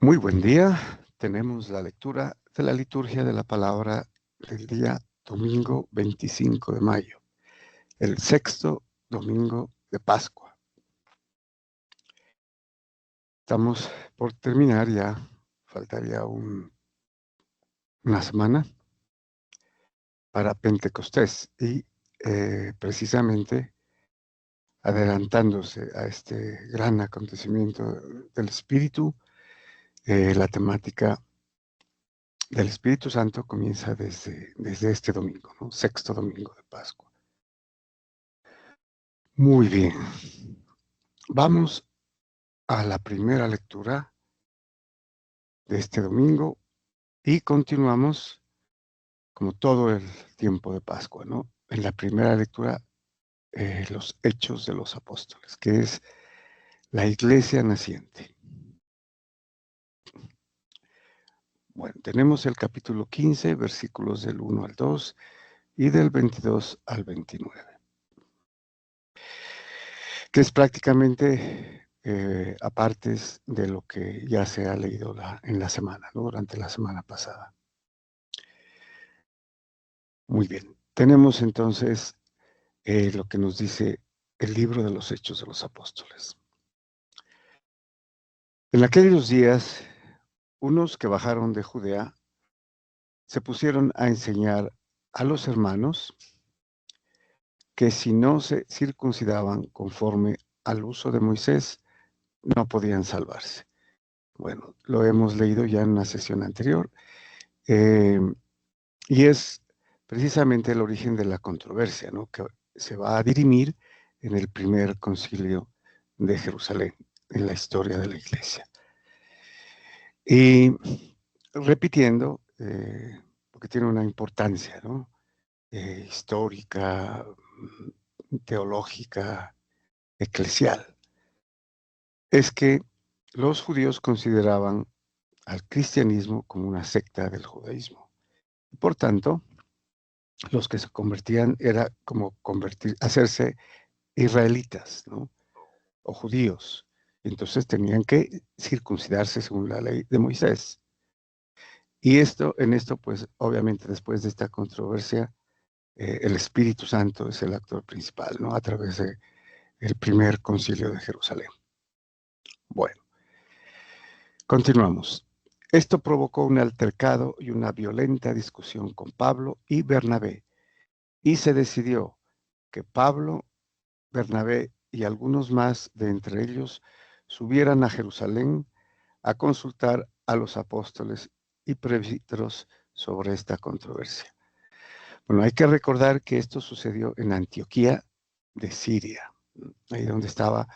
Muy buen día. Tenemos la lectura de la liturgia de la palabra del día domingo 25 de mayo, el sexto domingo de Pascua. Estamos por terminar ya, faltaría una semana para Pentecostés y precisamente adelantándose a este gran acontecimiento del Espíritu, la temática del Espíritu Santo comienza desde este domingo, ¿no? Sexto domingo de Pascua. Muy bien. Vamos a la primera lectura de este domingo y continuamos como todo el tiempo de Pascua, ¿no? En la primera lectura, los Hechos de los Apóstoles, que es la iglesia naciente. Bueno, tenemos el capítulo 15, versículos del 1 al 2 y del 22 al 29, que es prácticamente apartes de lo que ya se ha leído en la semana, ¿no? Durante la semana pasada. Muy bien, tenemos entonces lo que nos dice el libro de los Hechos de los Apóstoles. En aquellos días, unos que bajaron de Judea se pusieron a enseñar a los hermanos que si no se circuncidaban conforme al uso de Moisés, no podían salvarse. Bueno, lo hemos leído ya en una sesión anterior, y es precisamente el origen de la controversia, ¿no? Que se va a dirimir en el primer concilio de Jerusalén, en la historia de la iglesia. Y repitiendo, porque tiene una importancia, ¿no? Histórica, teológica, eclesial, es que los judíos consideraban al cristianismo como una secta del judaísmo. Por tanto, los que se convertían era como hacerse israelitas, ¿no? O judíos. Entonces tenían que circuncidarse según la ley de Moisés. Y en esto, pues, obviamente, después de esta controversia, el Espíritu Santo es el actor principal, ¿no? A través del primer concilio de Jerusalén. Bueno, continuamos. Esto provocó un altercado y una violenta discusión con Pablo y Bernabé, y se decidió que Pablo, Bernabé y algunos más de entre ellos subieran a Jerusalén a consultar a los apóstoles y presbíteros sobre esta controversia. Bueno, hay que recordar que esto sucedió en Antioquía de Siria, ahí donde estaba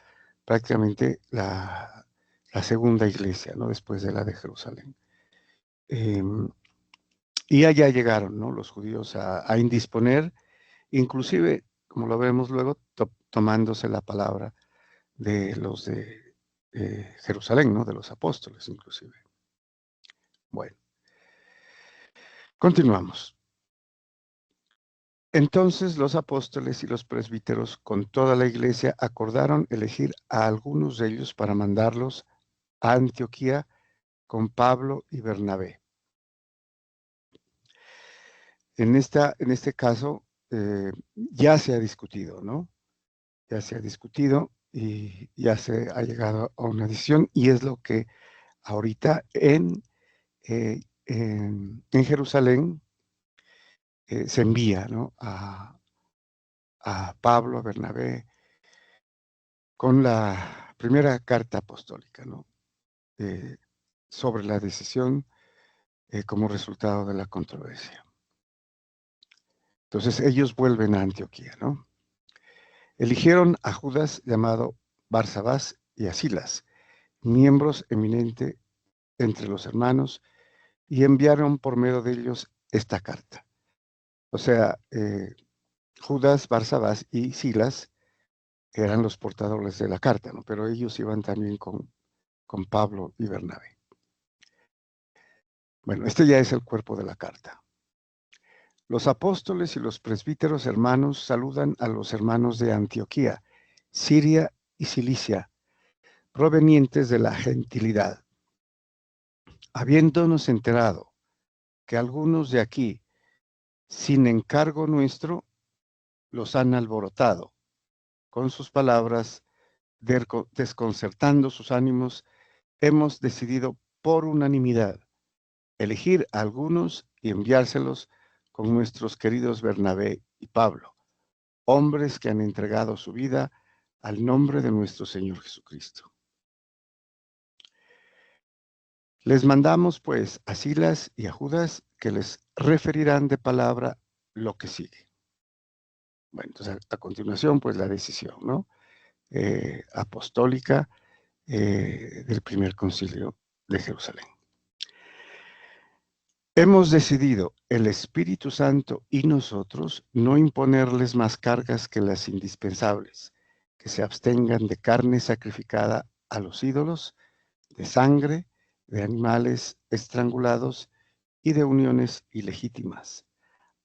prácticamente la segunda iglesia, ¿no? Después de la de Jerusalén. Y allá llegaron, ¿no? Los judíos a indisponer, inclusive, como lo vemos luego, tomándose la palabra de los de Jerusalén, ¿no? De los apóstoles, inclusive. Bueno, continuamos. Entonces los apóstoles y los presbíteros con toda la iglesia acordaron elegir a algunos de ellos para mandarlos a Antioquía con Pablo y Bernabé. En este caso ya se ha discutido, ¿no? Ya se ha discutido y ya se ha llegado a una decisión, y es lo que ahorita en Jerusalén se envía, ¿no? A Pablo, a Bernabé, con la primera carta apostólica, ¿no? Sobre la decisión como resultado de la controversia. Entonces ellos vuelven a Antioquía, ¿no? Eligieron a Judas llamado Barsabás y a Silas, miembros eminentes entre los hermanos, y enviaron por medio de ellos esta carta. O sea, Judas, Barsabás y Silas eran los portadores de la carta, ¿no? Pero ellos iban también con Pablo y Bernabé. Bueno, este ya es el cuerpo de la carta. Los apóstoles y los presbíteros hermanos saludan a los hermanos de Antioquía, Siria y Cilicia, provenientes de la gentilidad. habiéndonos enterado que algunos de aquí, sin encargo nuestro, los han alborotado con sus palabras, desconcertando sus ánimos, hemos decidido por unanimidad elegir a algunos y enviárselos con nuestros queridos Bernabé y Pablo, hombres que han entregado su vida al nombre de nuestro Señor Jesucristo. Les mandamos pues a Silas y a Judas, que les referirán de palabra lo que sigue. Bueno, entonces a continuación pues la decisión, ¿no? Apostólica del primer concilio de Jerusalén. Hemos decidido, el Espíritu Santo y nosotros, no imponerles más cargas que las indispensables, que se abstengan de carne sacrificada a los ídolos, de sangre, de animales estrangulados y de uniones ilegítimas.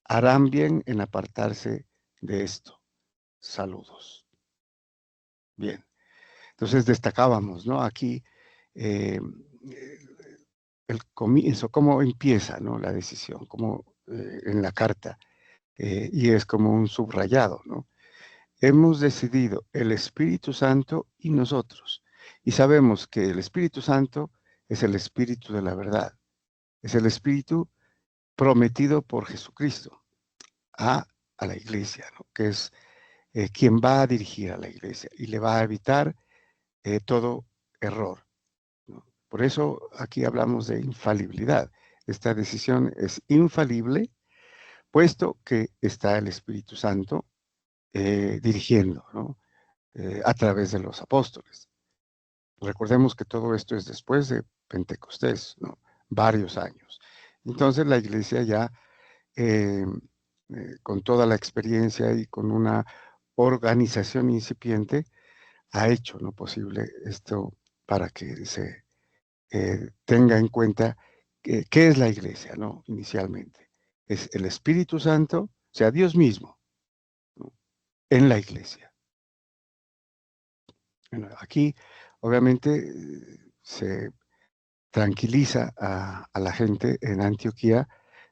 Harán bien en apartarse de esto. Saludos. Bien, entonces destacábamos, ¿no? Aquí el comienzo, cómo empieza, ¿no? La decisión, como en la carta, y es como un subrayado, ¿no? Hemos decidido el Espíritu Santo y nosotros, y sabemos que el Espíritu Santo es el Espíritu de la verdad, es el Espíritu prometido por Jesucristo a la iglesia, ¿no? Que es quien va a dirigir a la iglesia y le va a evitar todo error, ¿no? Por eso aquí hablamos de infalibilidad. Esta decisión es infalible, puesto que está el Espíritu Santo dirigiendo, ¿no? A través de los apóstoles. Recordemos que todo esto es después de Pentecostés, ¿no? Varios años. Entonces la iglesia ya, eh, con toda la experiencia y con una organización incipiente, ha hecho lo posible esto para que se tenga en cuenta qué es la iglesia, ¿no? Inicialmente. Es el Espíritu Santo, o sea, Dios mismo, ¿no? En la iglesia. Bueno, aquí, obviamente, se tranquiliza a la gente en Antioquía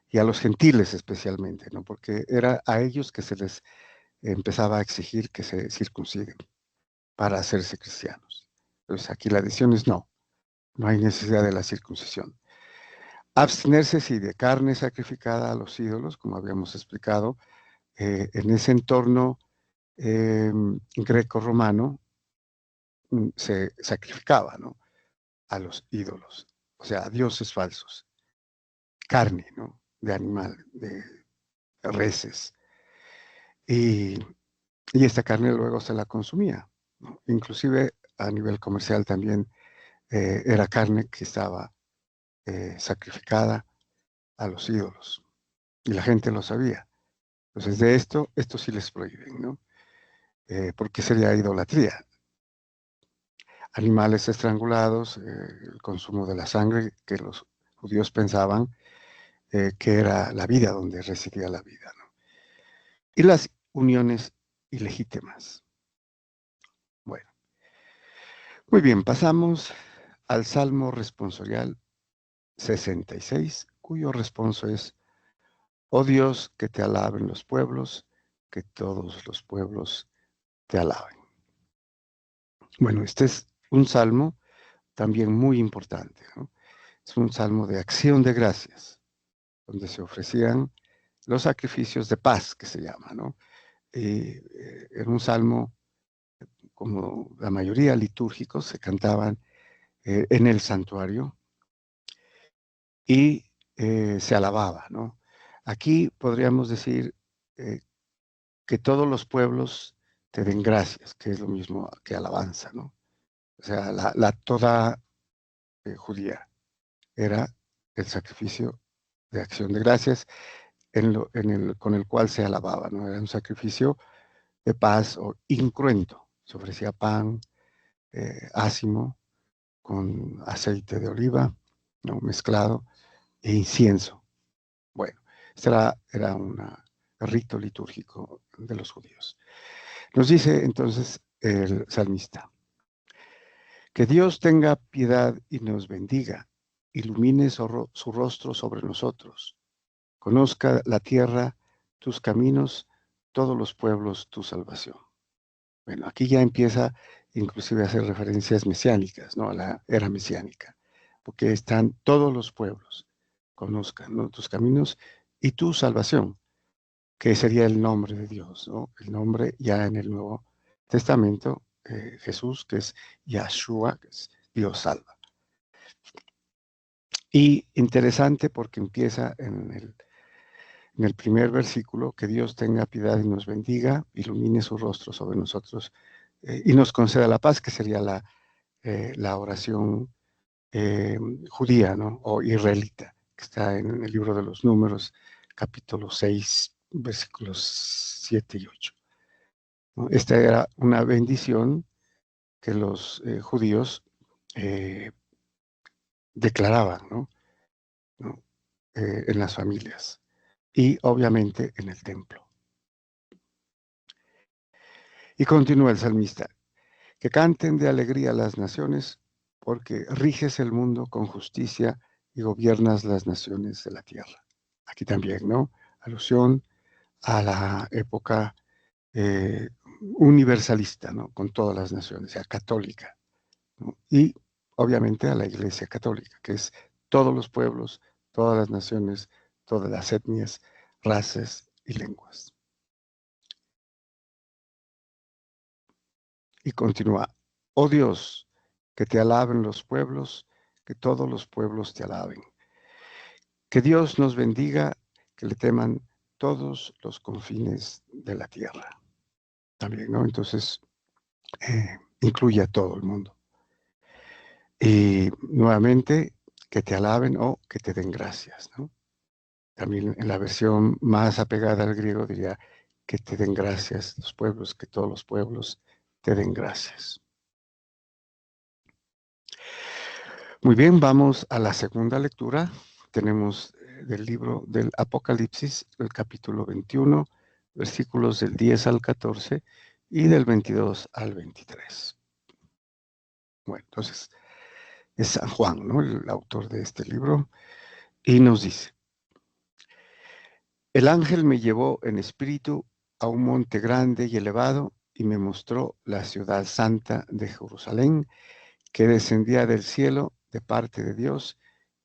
y a los gentiles especialmente, ¿no? Porque era a ellos que se les empezaba a exigir que se circunciden para hacerse cristianos. Entonces aquí la decisión es no, no hay necesidad de la circuncisión. Abstenerse sí de carne sacrificada a los ídolos, como habíamos explicado, en ese entorno greco-romano se sacrificaba, ¿no? A los ídolos, o sea, a dioses falsos, carne, ¿no? De animal, de reses. Y, y esta carne luego se la consumía, ¿no? Inclusive a nivel comercial también era carne que estaba sacrificada a los ídolos. Y la gente lo sabía. Entonces, de esto sí les prohíben, ¿no? Porque sería idolatría. Animales estrangulados, el consumo de la sangre, que los judíos pensaban que era la vida, donde residía la vida, ¿no? Y las uniones ilegítimas. Bueno, muy bien, pasamos al Salmo responsorial 66, cuyo responso es: oh Dios, que te alaben los pueblos, que todos los pueblos te alaben. Bueno, este es un salmo también muy importante, ¿no? Es un salmo de acción de gracias, donde se ofrecían los sacrificios de paz, que se llama, ¿no? Era un salmo, como la mayoría litúrgicos, se cantaban en el santuario y se alababa, ¿no? Aquí podríamos decir eh, que todos los pueblos te den gracias, que es lo mismo que alabanza, ¿no? O sea, la toda judía era el sacrificio de acción de gracias con el cual se alababa, ¿no? Era un sacrificio de paz o incruento. Se ofrecía pan ácimo con aceite de oliva, ¿no? Mezclado, e incienso. Bueno, este era un rito litúrgico de los judíos. Nos dice entonces el salmista: que Dios tenga piedad y nos bendiga, ilumine su rostro sobre nosotros. Conozca la tierra tus caminos, todos los pueblos tu salvación. Bueno, aquí ya empieza inclusive a hacer referencias mesiánicas, ¿no? A la era mesiánica, porque están todos los pueblos, conozcan, ¿no? Tus caminos y tu salvación, que sería el nombre de Dios, ¿no? El nombre ya en el Nuevo Testamento, Jesús, que es Yahshua, que es Dios salva. Y interesante porque empieza en el primer versículo, que Dios tenga piedad y nos bendiga, ilumine su rostro sobre nosotros y nos conceda la paz, que sería la oración judía, ¿no? O israelita, que está en el libro de los Números, capítulo 6, versículos 7 y 8. ¿No? Esta era una bendición que los judíos eh, declaraban, ¿no? ¿No? En las familias y obviamente en el templo. Y continúa el salmista, que canten de alegría las naciones, porque riges el mundo con justicia y gobiernas las naciones de la tierra. Aquí también, ¿no? Alusión a la época universalista, ¿no? Con todas las naciones, o sea, católica, ¿no? Y obviamente a la Iglesia Católica, que es todos los pueblos, todas las naciones, todas las etnias, razas y lenguas. Y continúa, oh Dios, que te alaben los pueblos, que todos los pueblos te alaben. Que Dios nos bendiga, que le teman todos los confines de la tierra. También, ¿no? Entonces, incluye a todo el mundo. Y nuevamente, que te alaben o que te den gracias, ¿no? También en la versión más apegada al griego diría que te den gracias los pueblos, que todos los pueblos te den gracias. Muy bien, vamos a la segunda lectura. Tenemos del libro del Apocalipsis, el capítulo 21, versículos del 10 al 14 y del 22 al 23. Bueno, entonces es San Juan, ¿no? El autor de este libro, y nos dice, el ángel me llevó en espíritu a un monte grande y elevado y me mostró la ciudad santa de Jerusalén, que descendía del cielo de parte de Dios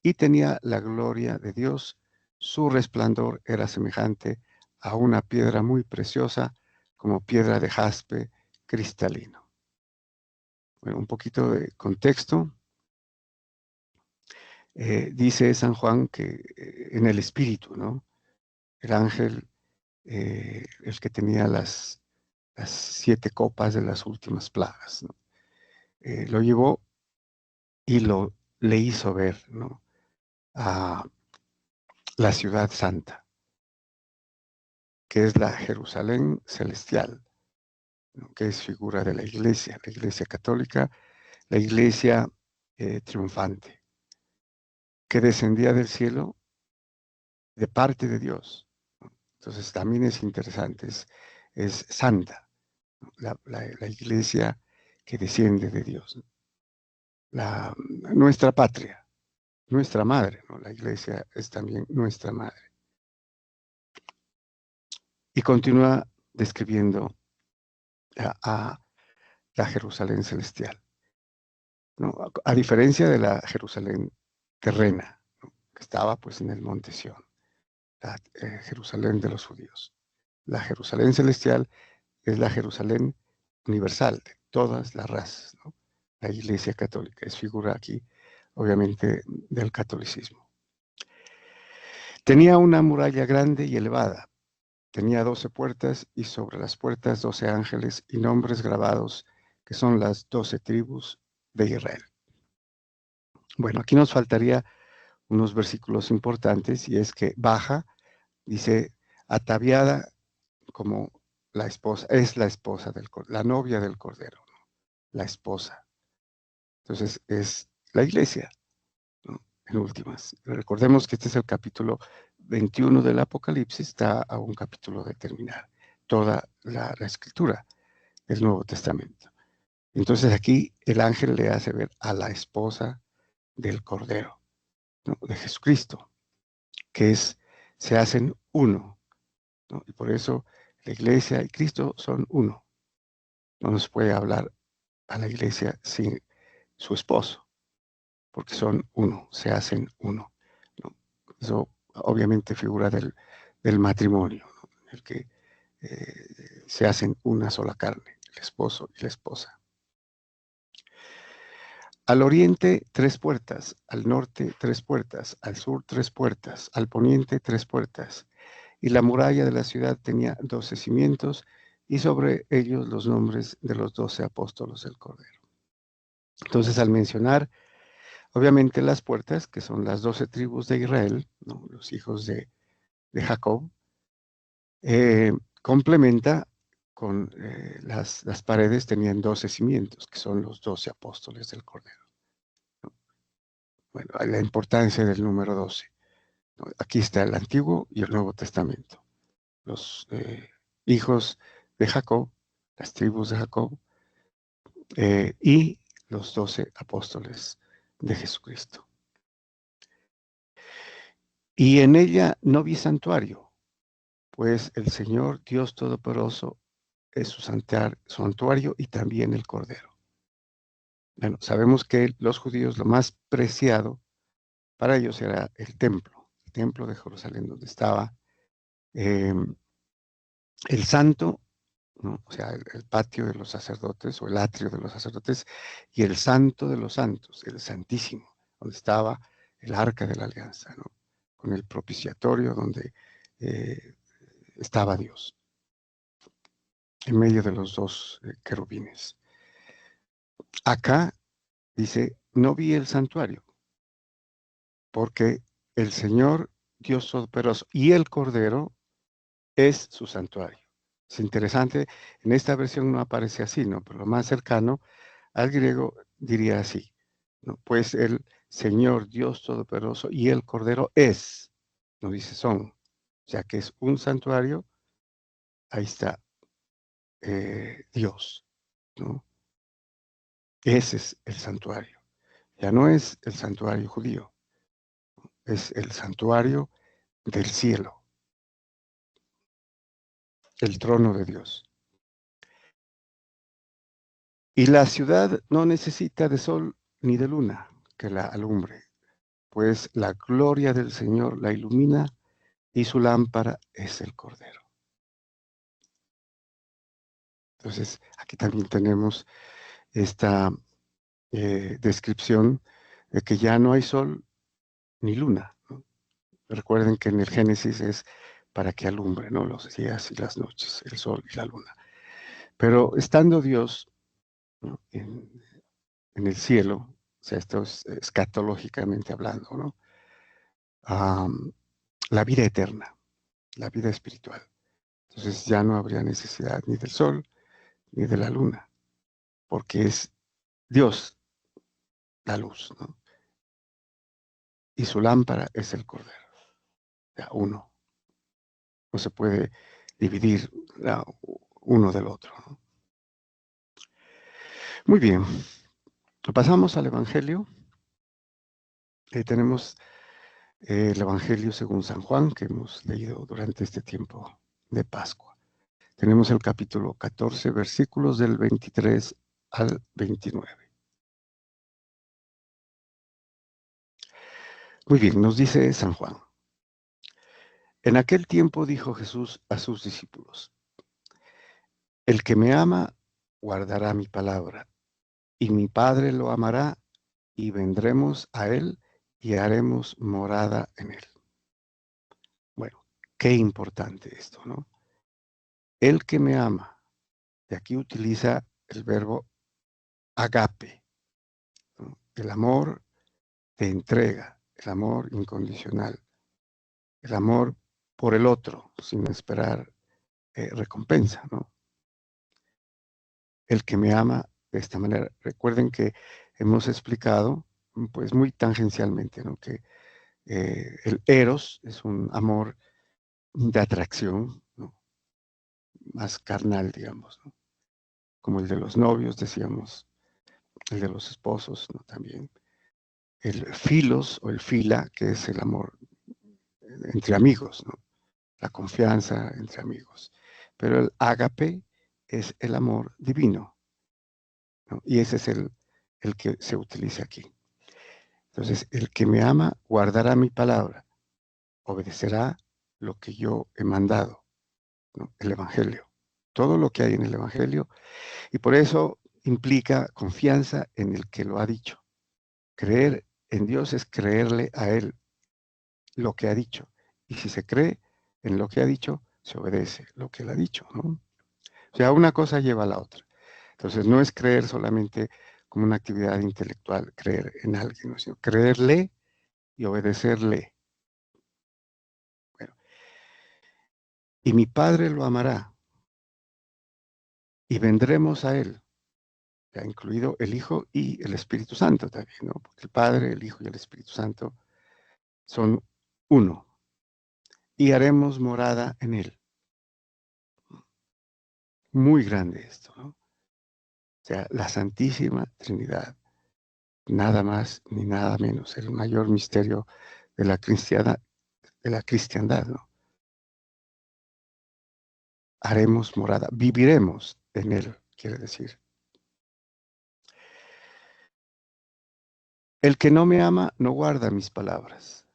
y tenía la gloria de Dios. Su resplandor era semejante a una piedra muy preciosa, como piedra de jaspe cristalino. Bueno, un poquito de contexto. Dice San Juan que en el espíritu, ¿no? El ángel, el que tenía las 7 copas de las últimas plagas, ¿no? Lo llevó y le hizo ver, ¿no? A la ciudad santa, que es la Jerusalén celestial, ¿no? Que es figura de la iglesia católica, la iglesia triunfante, que descendía del cielo de parte de Dios, ¿no? Entonces también es interesante, es santa, ¿no? La iglesia que desciende de Dios, ¿no? Nuestra patria, nuestra madre, ¿no? La iglesia es también nuestra madre. Y continúa describiendo a la Jerusalén celestial, ¿no? A diferencia de la Jerusalén terrena, ¿no? Que estaba pues en el monte Sión, la Jerusalén de los judíos. La Jerusalén celestial es la Jerusalén universal de todas las razas, ¿no? La Iglesia Católica es figura aquí, obviamente, del catolicismo. Tenía una muralla grande y elevada. Tenía 12 puertas y sobre las puertas 12 ángeles y nombres grabados que son las 12 tribus de Israel. Bueno, aquí nos faltaría unos versículos importantes y es que baja, dice, ataviada como la esposa, es la esposa la novia del Cordero, ¿no? La esposa. Entonces es la iglesia, ¿no? En últimas. Recordemos que este es el capítulo 21 del Apocalipsis, está a un capítulo de terminar toda la escritura del Nuevo Testamento. Entonces aquí el ángel le hace ver a la esposa del Cordero. ¿no?, de Jesucristo, que se hacen uno, ¿no? Y por eso la iglesia y Cristo son uno. No nos puede hablar a la iglesia sin su esposo, porque son uno, se hacen uno, ¿no? Eso obviamente figura del matrimonio, ¿no?, en el que se hacen una sola carne, el esposo y la esposa. Al oriente, 3 puertas, al norte, 3 puertas, al sur, 3 puertas, al poniente, 3 puertas. Y la muralla de la ciudad tenía 12 cimientos, y sobre ellos los nombres de los 12 apóstoles del Cordero. Entonces, al mencionar, obviamente, las puertas, que son las 12 tribus de Israel, ¿no?, los hijos de Jacob, complementa con las paredes tenían 12 cimientos, que son los 12 apóstoles del Cordero. Bueno, la importancia del número 12, ¿no? Aquí está el Antiguo y el Nuevo Testamento. Los hijos de Jacob, las tribus de Jacob, y los 12 apóstoles de Jesucristo. Y en ella no vi santuario, pues el Señor Dios Todopoderoso es su santuario y también el Cordero. Bueno, sabemos que los judíos lo más preciado para ellos era el templo de Jerusalén, donde estaba el santo, ¿no?, o sea, el patio de los sacerdotes o el atrio de los sacerdotes, y el santo de los santos, el santísimo, donde estaba el arca de la alianza, ¿no?, con el propiciatorio donde estaba Dios, en medio de los dos querubines. Acá dice, no vi el santuario, porque el Señor Dios Todopoderoso y el Cordero es su santuario. Es interesante, en esta versión no aparece así, ¿no?, pero lo más cercano al griego diría así, ¿no?, pues el Señor Dios Todopoderoso y el Cordero es, no dice son, o sea que es un santuario, ahí está Dios, ¿no? Ese es el santuario. Ya no es el santuario judío, es el santuario del cielo, el trono de Dios. Y la ciudad no necesita de sol ni de luna que la alumbre, pues la gloria del Señor la ilumina y su lámpara es el Cordero. Entonces, aquí también tenemos esta descripción de que ya no hay sol ni luna, ¿no? Recuerden que en el Génesis es para que alumbre, ¿no?, los días y las noches, el sol y la luna. Pero estando Dios, ¿no?, en el cielo, o sea, esto es escatológicamente hablando, ¿no?, la vida eterna, la vida espiritual. Entonces ya no habría necesidad ni del sol ni de la luna, porque es Dios la luz, ¿no?, y su lámpara es el Cordero. Ya uno, no se puede dividir uno del otro, ¿no? Muy bien, pasamos al Evangelio. Tenemos el Evangelio según San Juan, que hemos leído durante este tiempo de Pascua. Tenemos el capítulo 14, versículos del 23 al 29. Muy bien, nos dice San Juan. En aquel tiempo dijo Jesús a sus discípulos, el que me ama guardará mi palabra, y mi Padre lo amará, y vendremos a él y haremos morada en él. Bueno, qué importante esto, ¿no? El que me ama, de aquí utiliza el verbo agape, ¿no?, el amor de entrega, el amor incondicional, el amor por el otro, sin esperar recompensa, ¿no? El que me ama de esta manera. Recuerden que hemos explicado, pues muy tangencialmente, ¿no?, que el eros es un amor de atracción, ¿no?, más carnal, digamos, ¿no?, como el de los novios, decíamos, el de los esposos, ¿no?, también. el filos o el fila, que es el amor entre amigos, ¿no? La confianza entre amigos. Pero el ágape es el amor divino, ¿no? Y ese es el que se utiliza aquí. Entonces, el que me ama guardará mi palabra, obedecerá lo que yo he mandado, ¿no? El Evangelio. Todo lo que hay en el Evangelio. Y por eso implica confianza en el que lo ha dicho. Creer en Dios es creerle a Él lo que ha dicho. Y si se cree en lo que ha dicho, se obedece lo que Él ha dicho, ¿no? O sea, una cosa lleva a la otra. Entonces, no es creer solamente como una actividad intelectual, creer en alguien, ¿no? Sino creerle y obedecerle. Bueno, y mi Padre lo amará y vendremos a Él, ya incluido el Hijo y el Espíritu Santo también, ¿no? Porque el Padre, el Hijo y el Espíritu Santo son uno y haremos morada en Él. Muy grande esto, ¿no? O sea, la Santísima Trinidad, nada más ni nada menos, el mayor misterio de la cristiandad, ¿no? Haremos morada, viviremos en Él, quiere decir. El que no me ama no guarda mis palabras.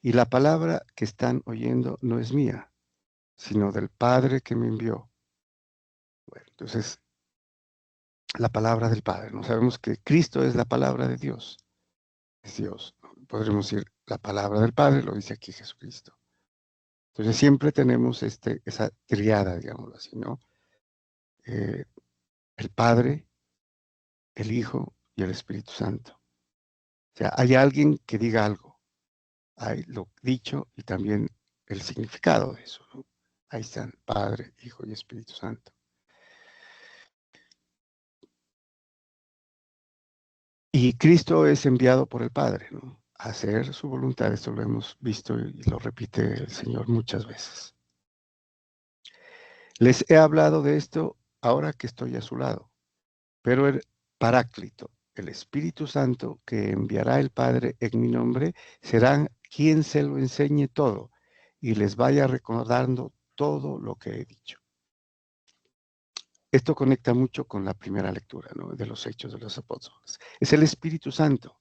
Y la palabra que están oyendo no es mía, sino del Padre que me envió. Bueno, entonces, la palabra del Padre. No sabemos que Cristo es la palabra de Dios. Es Dios. Podremos decir la palabra del Padre, lo dice aquí Jesucristo. Entonces siempre tenemos esa triada, digámoslo así, ¿no? Eh, el Padre, el Hijo y el Espíritu Santo. O sea, hay alguien que diga algo. Hay lo dicho y también el significado de eso, ¿no? Ahí están, Padre, Hijo y Espíritu Santo. Y Cristo es enviado por el Padre, ¿no? A hacer su voluntad. Esto lo hemos visto y lo repite el Señor muchas veces. Les he hablado de esto ahora que estoy a su lado, pero el Paráclito, el Espíritu Santo que enviará el Padre en mi nombre, será quien se lo enseñe todo y les vaya recordando todo lo que he dicho. Esto conecta mucho con la primera lectura, ¿no? De los Hechos de los Apóstoles. Es el Espíritu Santo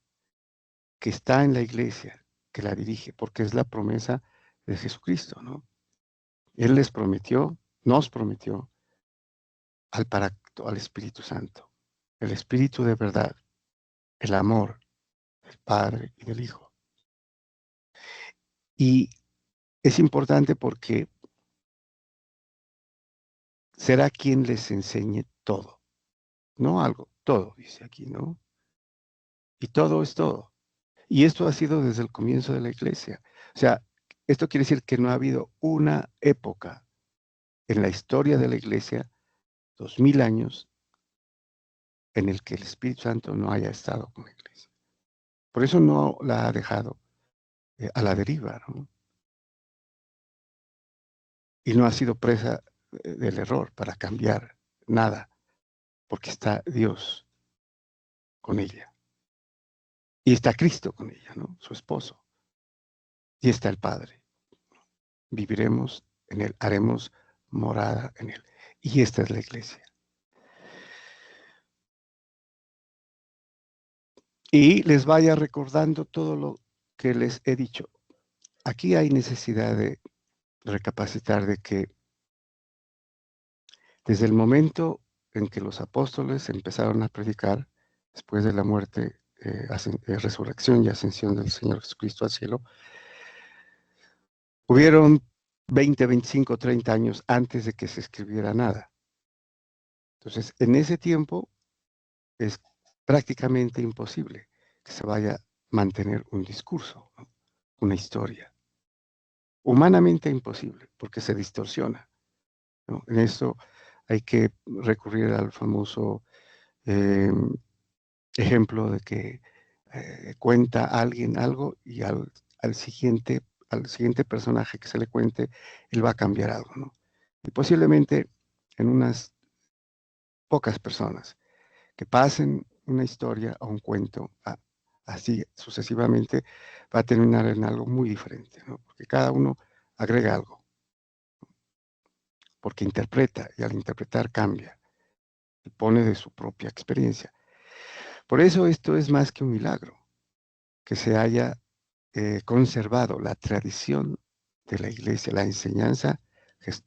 que está en la iglesia, que la dirige, porque es la promesa de Jesucristo, ¿no? Él les prometió, nos prometió al Paráclito, al Espíritu Santo, el Espíritu de verdad, el amor del Padre y del Hijo. Y es importante porque será quien les enseñe todo, no algo, todo, dice aquí, ¿no? Y todo es todo. Y esto ha sido desde el comienzo de la iglesia. O sea, esto quiere decir que no ha habido una época en la historia de la iglesia, 2000 años, en el que el Espíritu Santo no haya estado con la iglesia. Por eso no la ha dejado a la deriva, ¿no? Y no ha sido presa del error para cambiar nada, porque está Dios con ella. Y está Cristo con ella, ¿no? Su esposo. Y está el Padre. Viviremos en Él, haremos morada en Él. Y esta es la iglesia. Y les vaya recordando todo lo que les he dicho. Aquí hay necesidad de recapacitar de que desde el momento en que los apóstoles empezaron a predicar, después de la muerte, resurrección y ascensión del Señor Jesucristo al cielo, hubieron 20, 25, 30 años antes de que se escribiera nada. Entonces, en ese tiempo es prácticamente imposible que se vaya a mantener un discurso, ¿no? Una historia. Humanamente imposible, porque se distorsiona, ¿no? En esto hay que recurrir al famoso eh, ejemplo de que cuenta a alguien algo y al siguiente personaje que se le cuente, él va a cambiar algo, ¿no? Y posiblemente en unas pocas personas que pasen una historia o un cuento así sucesivamente, va a terminar en algo muy diferente, ¿no? Porque cada uno agrega algo, porque interpreta y al interpretar cambia y pone de su propia experiencia. Por eso esto es más que un milagro, que se haya conservado la tradición de la iglesia, la enseñanza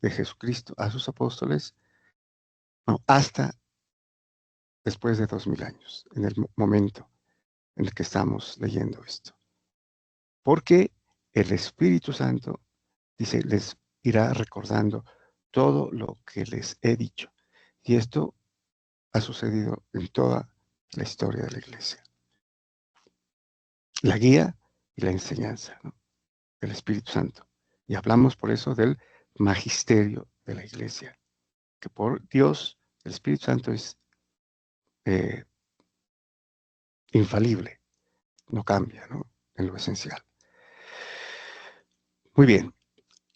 de Jesucristo a sus apóstoles, no, hasta después de 2000 años, en el momento en el que estamos leyendo esto. Porque el Espíritu Santo, dice, les irá recordando todo lo que les he dicho. Y esto ha sucedido en toda la historia de la iglesia. La guía y la enseñanza, ¿no?, del Espíritu Santo. Y hablamos por eso del magisterio de la iglesia, que por Dios, el Espíritu Santo es eh, infalible, no cambia, ¿no?, en lo esencial. Muy bien.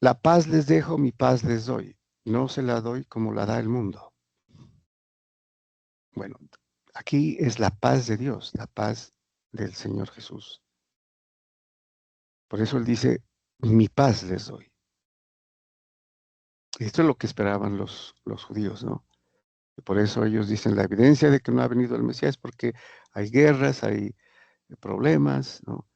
La paz les dejo, mi paz les doy. No se la doy como la da el mundo. Bueno, aquí es la paz de Dios, la paz del Señor Jesús. Por eso Él dice, mi paz les doy. Y esto es lo que esperaban los judíos, ¿no? Y por eso ellos dicen, la evidencia de que no ha venido el Mesías es porque hay guerras, hay problemas, ¿no?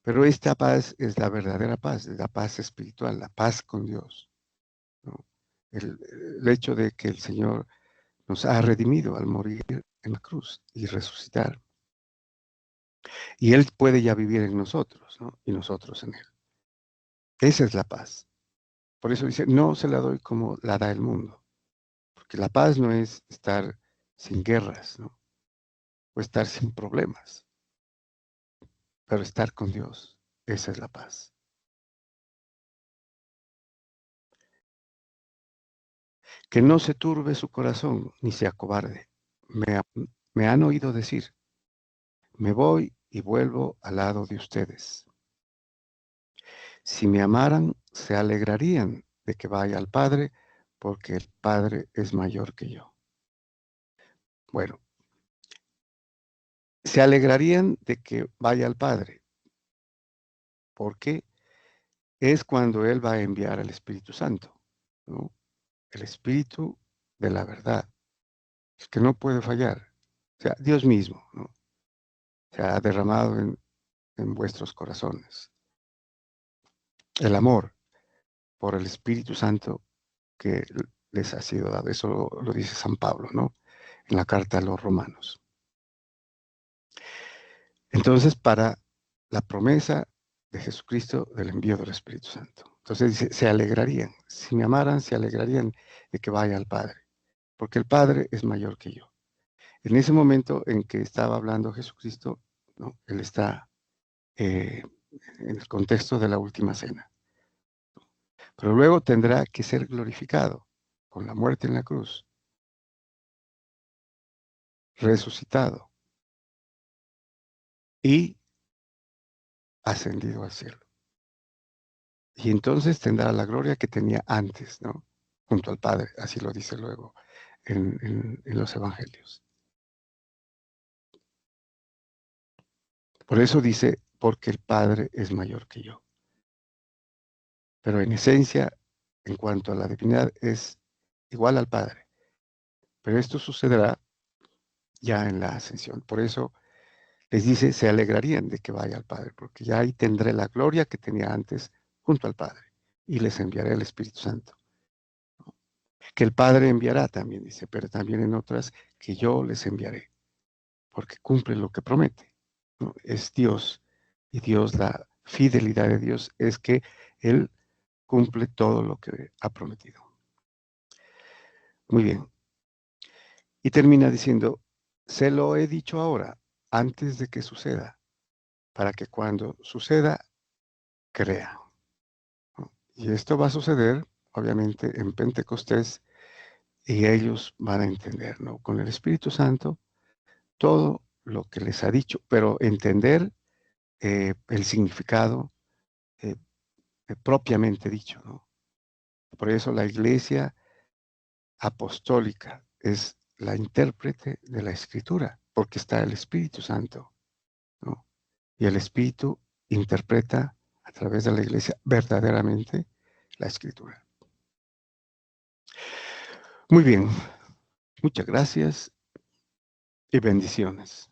Pero esta paz es la verdadera paz, es la paz espiritual, la paz con Dios, ¿no? El hecho de que el Señor nos ha redimido al morir en la cruz y resucitar. Y Él puede ya vivir en nosotros, ¿no?, y nosotros en Él. Esa es la paz. Por eso dice, no se la doy como la da el mundo. Porque la paz no es estar sin guerras, ¿no?, o estar sin problemas, pero estar con Dios. Esa es la paz. Que no se turbe su corazón, ni se acobarde. Me han oído decir, me voy y vuelvo al lado de ustedes. Si me amaran, se alegrarían de que vaya al Padre, porque el Padre es mayor que yo. Bueno, se alegrarían de que vaya al Padre, porque es cuando Él va a enviar al Espíritu Santo, ¿no? El Espíritu de la verdad, el que no puede fallar. O sea, Dios mismo, ¿no?, se ha derramado en vuestros corazones. El amor por el Espíritu Santo que les ha sido dado. Eso lo dice San Pablo, ¿no?, en la carta a los romanos. Entonces, para la promesa de Jesucristo del envío del Espíritu Santo. Entonces dice, se alegrarían. Si me amaran, se alegrarían de que vaya al Padre, porque el Padre es mayor que yo. En ese momento en que estaba hablando Jesucristo, ¿no?, Él está en el contexto de la última cena. Pero luego tendrá que ser glorificado con la muerte en la cruz, resucitado y ascendido al cielo. Y entonces tendrá la gloria que tenía antes, ¿no?, junto al Padre, así lo dice luego en los evangelios. Por eso dice, porque el Padre es mayor que yo. Pero en esencia, en cuanto a la divinidad, es igual al Padre. Pero esto sucederá ya en la ascensión. Por eso les dice, se alegrarían de que vaya al Padre, porque ya ahí tendré la gloria que tenía antes junto al Padre, y les enviaré el Espíritu Santo. Que el Padre enviará también, dice, pero también en otras que yo les enviaré, porque cumple lo que promete, ¿no? Es Dios, y Dios, la fidelidad de Dios es que Él cumple todo lo que ha prometido. Muy bien. Y termina diciendo, se lo he dicho ahora, antes de que suceda, para que cuando suceda, crea, ¿no? Y esto va a suceder, obviamente, en Pentecostés, y ellos van a entender, ¿no?, con el Espíritu Santo, todo lo que les ha dicho, pero entender el significado eh, propiamente dicho, ¿no? Por eso la iglesia apostólica es la intérprete de la Escritura, porque está el Espíritu Santo, ¿no? y el Espíritu interpreta a través de la Iglesia verdaderamente la Escritura. Muy bien, muchas gracias y bendiciones.